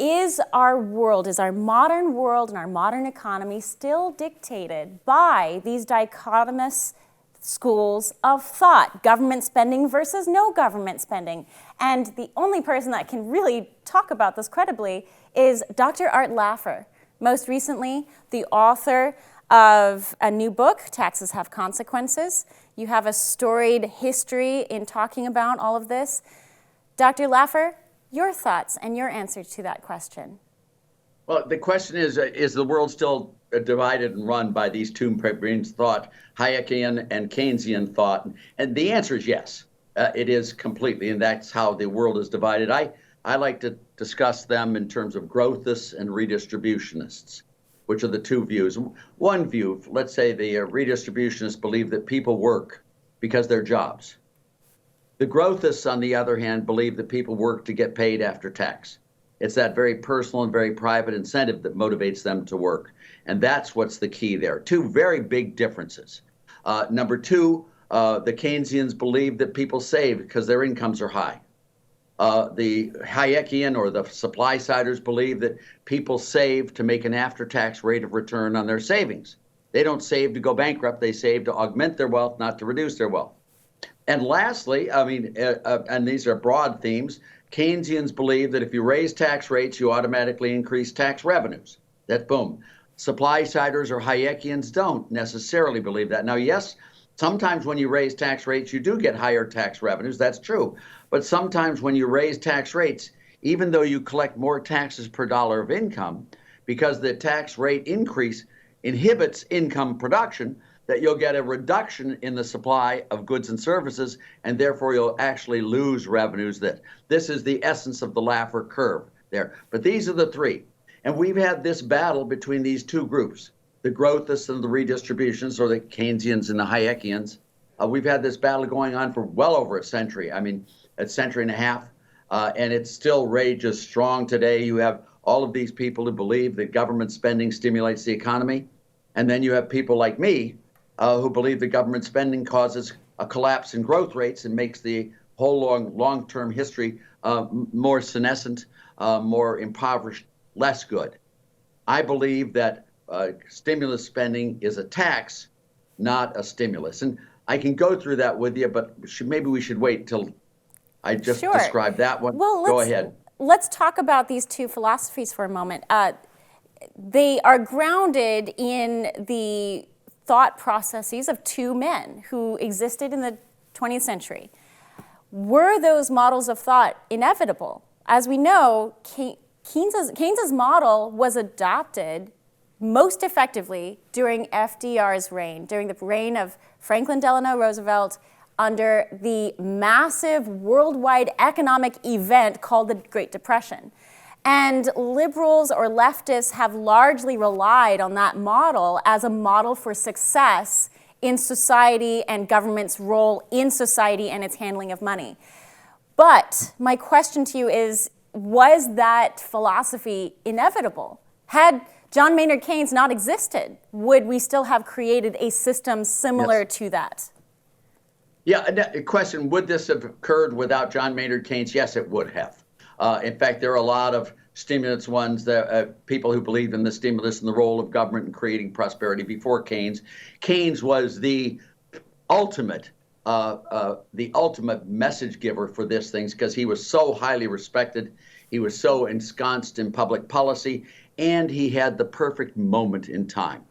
Is our world, is our modern world and our modern economy still dictated by these dichotomous schools of thought, government spending versus no government spending? And the only person that can really talk about this credibly is Dr. Art Laffer, most recently the author of a new book, Taxes Have Consequences. You have a storied history in talking about all of this. Dr. Laffer, your thoughts and your answer to that question. Well, the question is the world still divided and run by these two brains of thought, Hayekian and Keynesian thought? And the answer is yes, it is completely, and that's how the world is divided. I like to discuss them in terms of growthists and redistributionists, which are the two views. One view, let's say the redistributionists believe that people work because they're jobs. The growthists, on the other hand, believe that people work to get paid after tax. It's that very personal and very private incentive that motivates them to work. And that's what's the key there. Two very big differences. Number two, the Keynesians believe that people save because their incomes are high. The Hayekian or the supply-siders believe that people save to make an after-tax rate of return on their savings. They don't save to go bankrupt. They save to augment their wealth, not to reduce their wealth. And lastly, and these are broad themes, Keynesians believe that if you raise tax rates, you automatically increase tax revenues. That boom. Supply-siders or Hayekians don't necessarily believe that. Now, yes, sometimes when you raise tax rates, you do get higher tax revenues. That's true. But sometimes when you raise tax rates, even though you collect more taxes per dollar of income, because the tax rate increase inhibits income production, that you'll get a reduction in the supply of goods and services, and therefore you'll actually lose revenues. This is the essence of the Laffer curve there. But these are the three. And we've had this battle between these two groups, the growthists and the redistributionists, or the Keynesians and the Hayekians. We've had this battle going on for well over a century. I mean, a century and a half, and it still rages strong today. You have all of these people who believe that government spending stimulates the economy. And then you have people like me who believe that government spending causes a collapse in growth rates and makes the whole long-term history more senescent, more impoverished, less good. I believe that stimulus spending is a tax, not a stimulus. And I can go through that with you, but maybe we should wait till I just describe that one. Well, go ahead. Let's talk about these two philosophies for a moment. They are grounded in the thought processes of two men who existed in the 20th century. Were those models of thought inevitable? As we know, Keynes's model was adopted most effectively during FDR's reign, during the reign of Franklin Delano Roosevelt, under the massive worldwide economic event called the Great Depression. And liberals or leftists have largely relied on that model as a model for success in society and government's role in society and its handling of money. But my question to you is, was that philosophy inevitable? Had John Maynard Keynes not existed, would we still have created a system similar to that? Yeah, the question, would this have occurred without John Maynard Keynes? Yes, it would have. In fact, there are a lot of stimulus ones, people who believe in the stimulus and the role of government in creating prosperity before Keynes. Keynes was the ultimate message giver for these things because he was so highly respected. He was so ensconced in public policy, and he had the perfect moment in time.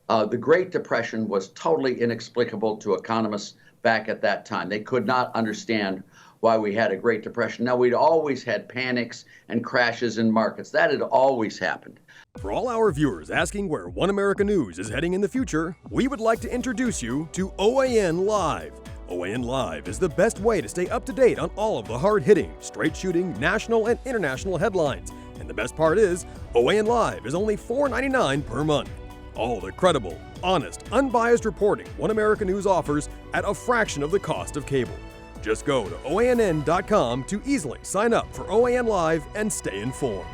The Great Depression was totally inexplicable to economists back at that time. They could not understand why we had a Great Depression. Now, we'd always had panics and crashes in markets. That had always happened. For all our viewers asking where One America News is heading in the future, we would like to introduce you to OAN Live. OAN Live is the best way to stay up to date on all of the hard-hitting, straight-shooting, national and international headlines. And the best part is, OAN Live is only $4.99 per month. All the credible, honest, unbiased reporting One America News offers at a fraction of the cost of cable. Just go to OANN.com to easily sign up for OAN Live and stay informed.